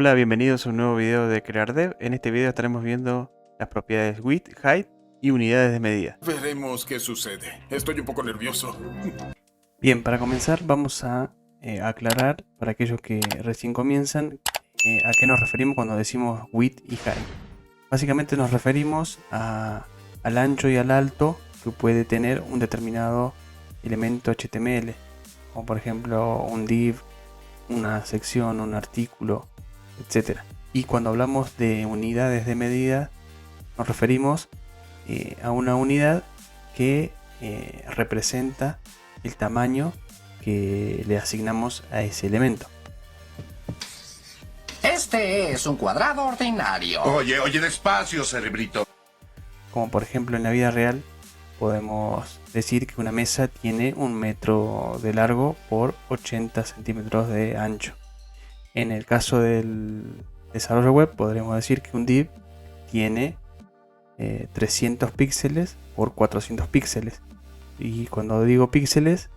Hola, bienvenidos a un nuevo video de CrearDev. En este video estaremos viendo las propiedades width, height y unidades de medida. Veremos qué sucede. Estoy un poco nervioso. Bien, para comenzar vamos a aclarar para aquellos que recién comienzan a qué nos referimos cuando decimos width y height. Básicamente nos referimos al ancho y al alto que puede tener un determinado elemento HTML, como por ejemplo un div, una sección, un artículo, etcétera. Y cuando hablamos de unidades de medida, nos referimos a una unidad que representa el tamaño que le asignamos a ese elemento. Este es un cuadrado ordinario. Oye, despacio, cerebrito. Como por ejemplo en la vida real, podemos decir que una mesa tiene 1 metro de largo por 80 centímetros de ancho. En el caso del desarrollo web, podremos decir que un div tiene 300 píxeles por 400 píxeles. Y cuando digo píxeles,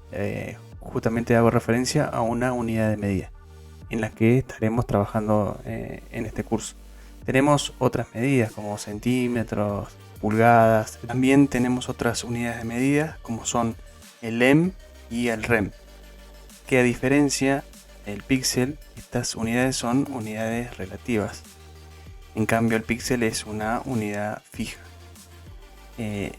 justamente hago referencia a una unidad de medida en la que estaremos trabajando en este curso. Tenemos otras medidas como centímetros, pulgadas. También tenemos otras unidades de medida como son el em y el rem, que a diferencia del píxel, estas unidades son unidades relativas. En cambio el píxel es una unidad fija. El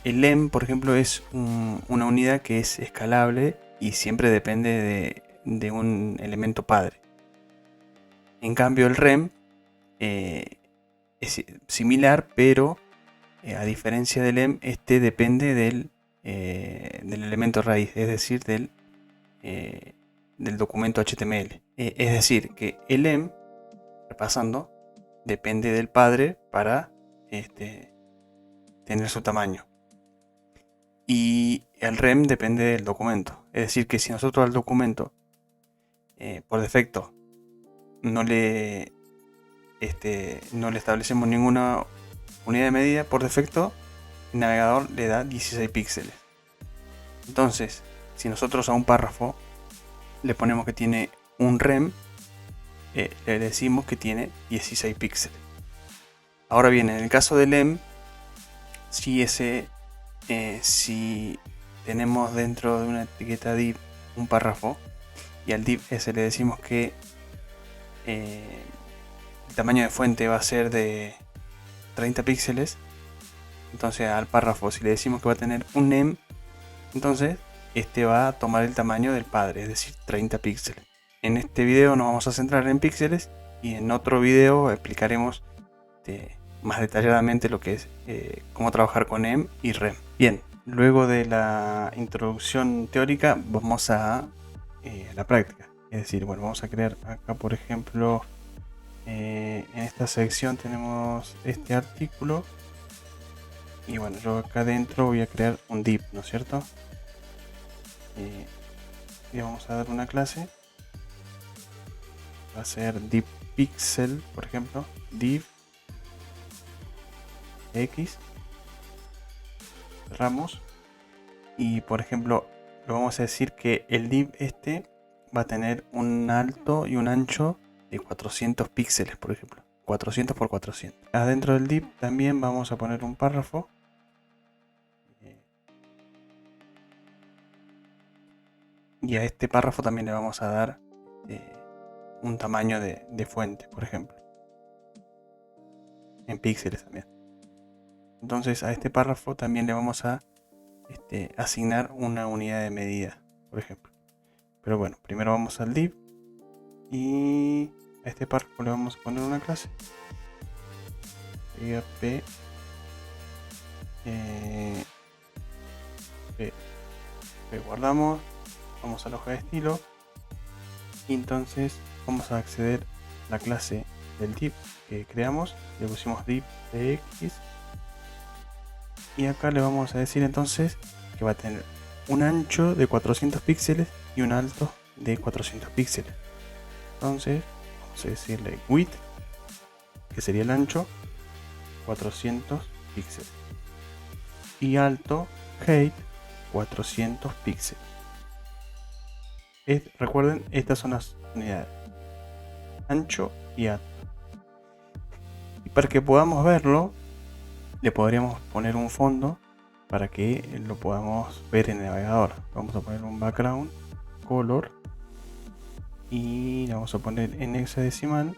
em, por ejemplo, es una unidad que es escalable y siempre depende de un elemento padre. En cambio el rem es similar, pero a diferencia del em, este depende del elemento raíz, es decir, del documento HTML. Es decir, que el em, repasando, depende del padre para tener su tamaño. Y el rem depende del documento. Es decir, que si nosotros al documento por defecto no le establecemos ninguna unidad de medida, por defecto el navegador le da 16 píxeles. Entonces, si nosotros a un párrafo le ponemos que tiene un rem, le decimos que tiene 16 píxeles. Ahora bien, en el caso del em, si tenemos dentro de una etiqueta div un párrafo y al div ese le decimos que el tamaño de fuente va a ser de 30 píxeles, entonces al párrafo, si le decimos que va a tener un em, entonces este va a tomar el tamaño del padre, es decir, 30 píxeles. En este video nos vamos a centrar en píxeles y en otro video explicaremos más detalladamente lo que es cómo trabajar con em y rem. Bien, luego de la introducción teórica vamos a la práctica. Es decir, bueno, vamos a crear acá, por ejemplo, en esta sección tenemos este artículo. Y bueno, yo acá dentro voy a crear un div, ¿no es cierto? Y vamos a dar una clase. Va a ser div pixel, por ejemplo. Div x. Cerramos. Y por ejemplo, lo vamos a decir que el div este va a tener un alto y un ancho de 400 píxeles, por ejemplo. 400 por 400. Adentro del div también vamos a poner un párrafo. Y a este párrafo también le vamos a dar un tamaño de fuente, por ejemplo. En píxeles también. Entonces a este párrafo también le vamos a asignar una unidad de medida, por ejemplo. Pero bueno, primero vamos al div. Y a este párrafo le vamos a poner una clase. P, guardamos. Vamos a la hoja de estilo. Y entonces vamos a acceder a la clase del div que creamos. Le pusimos div de x. Y acá le vamos a decir entonces que va a tener un ancho de 400 píxeles y un alto de 400 píxeles. Entonces vamos a decirle width, que sería el ancho, 400 píxeles. Y alto, height, 400 píxeles. Recuerden, estas son las unidades. ancho y alto. Y para que podamos verlo, le podríamos poner un fondo para que lo podamos ver en el navegador. Vamos a poner un background color y le vamos a poner en hexadecimal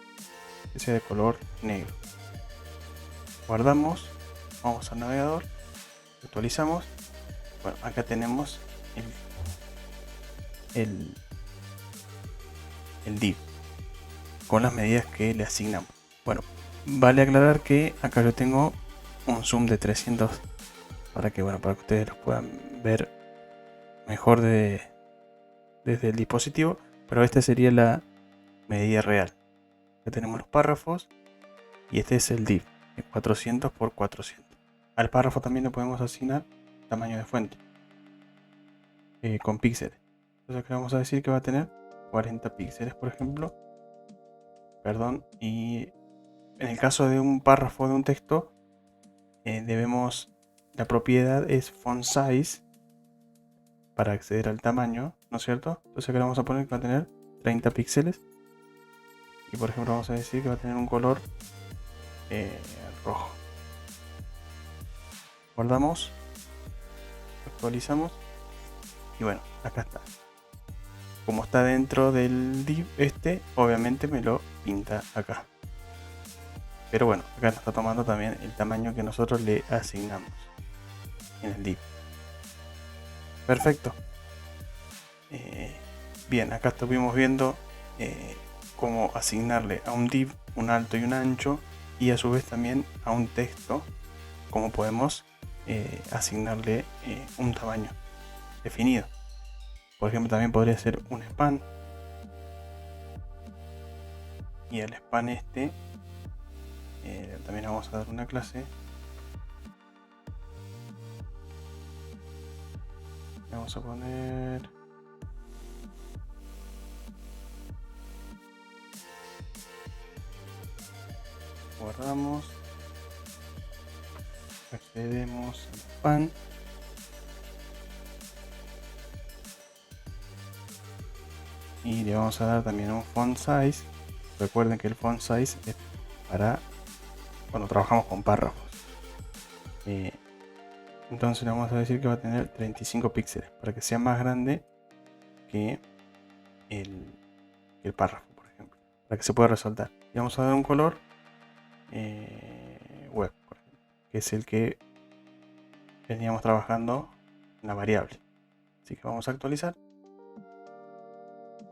que sea de color negro. Guardamos, vamos al navegador, actualizamos. Bueno, acá tenemos el div con las medidas que le asignamos. Bueno, vale aclarar que acá yo tengo un zoom de 300 para que ustedes los puedan ver mejor desde el dispositivo, pero esta sería la medida real. Ya tenemos los párrafos y este es el div de 400 por 400. Al párrafo también le podemos asignar tamaño de fuente con píxeles. Entonces acá vamos a decir que va a tener 40 píxeles, por ejemplo. Perdón, y en el caso de un párrafo de un texto, la propiedad es font size para acceder al tamaño, ¿no es cierto? Entonces acá vamos a poner que va a tener 30 píxeles. Y por ejemplo vamos a decir que va a tener un color rojo. Guardamos, actualizamos y bueno, acá está. Como está dentro del div obviamente me lo pinta acá. Pero bueno, acá nos está tomando también el tamaño que nosotros le asignamos en el div. Perfecto. Bien, acá estuvimos viendo cómo asignarle a un div un alto y un ancho, y a su vez también a un texto cómo podemos asignarle un tamaño definido. Por ejemplo, también podría ser un span, y al span también vamos a dar una clase. Vamos a poner guardamos, accedemos al span y le vamos a dar también un font size. Recuerden que el font size es para cuando trabajamos con párrafos. Entonces le vamos a decir que va a tener 35 píxeles para que sea más grande que el párrafo, por ejemplo, para que se pueda resaltar. Y vamos a dar un color web, por ejemplo, que es el que veníamos trabajando en la variable. Así que vamos a actualizar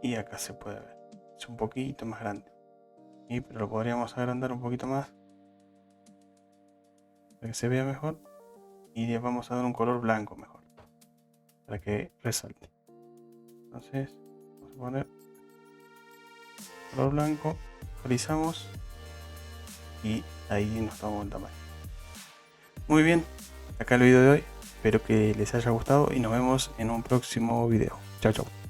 y acá se puede ver, es un poquito más grande, pero lo podríamos agrandar un poquito más para que se vea mejor, y le vamos a dar un color blanco mejor para que resalte. Entonces vamos a poner color blanco, actualizamos y ahí nos tomamos el tamaño. Muy bien, acá el video de hoy, espero que les haya gustado y nos vemos en un próximo video. Chao, chao.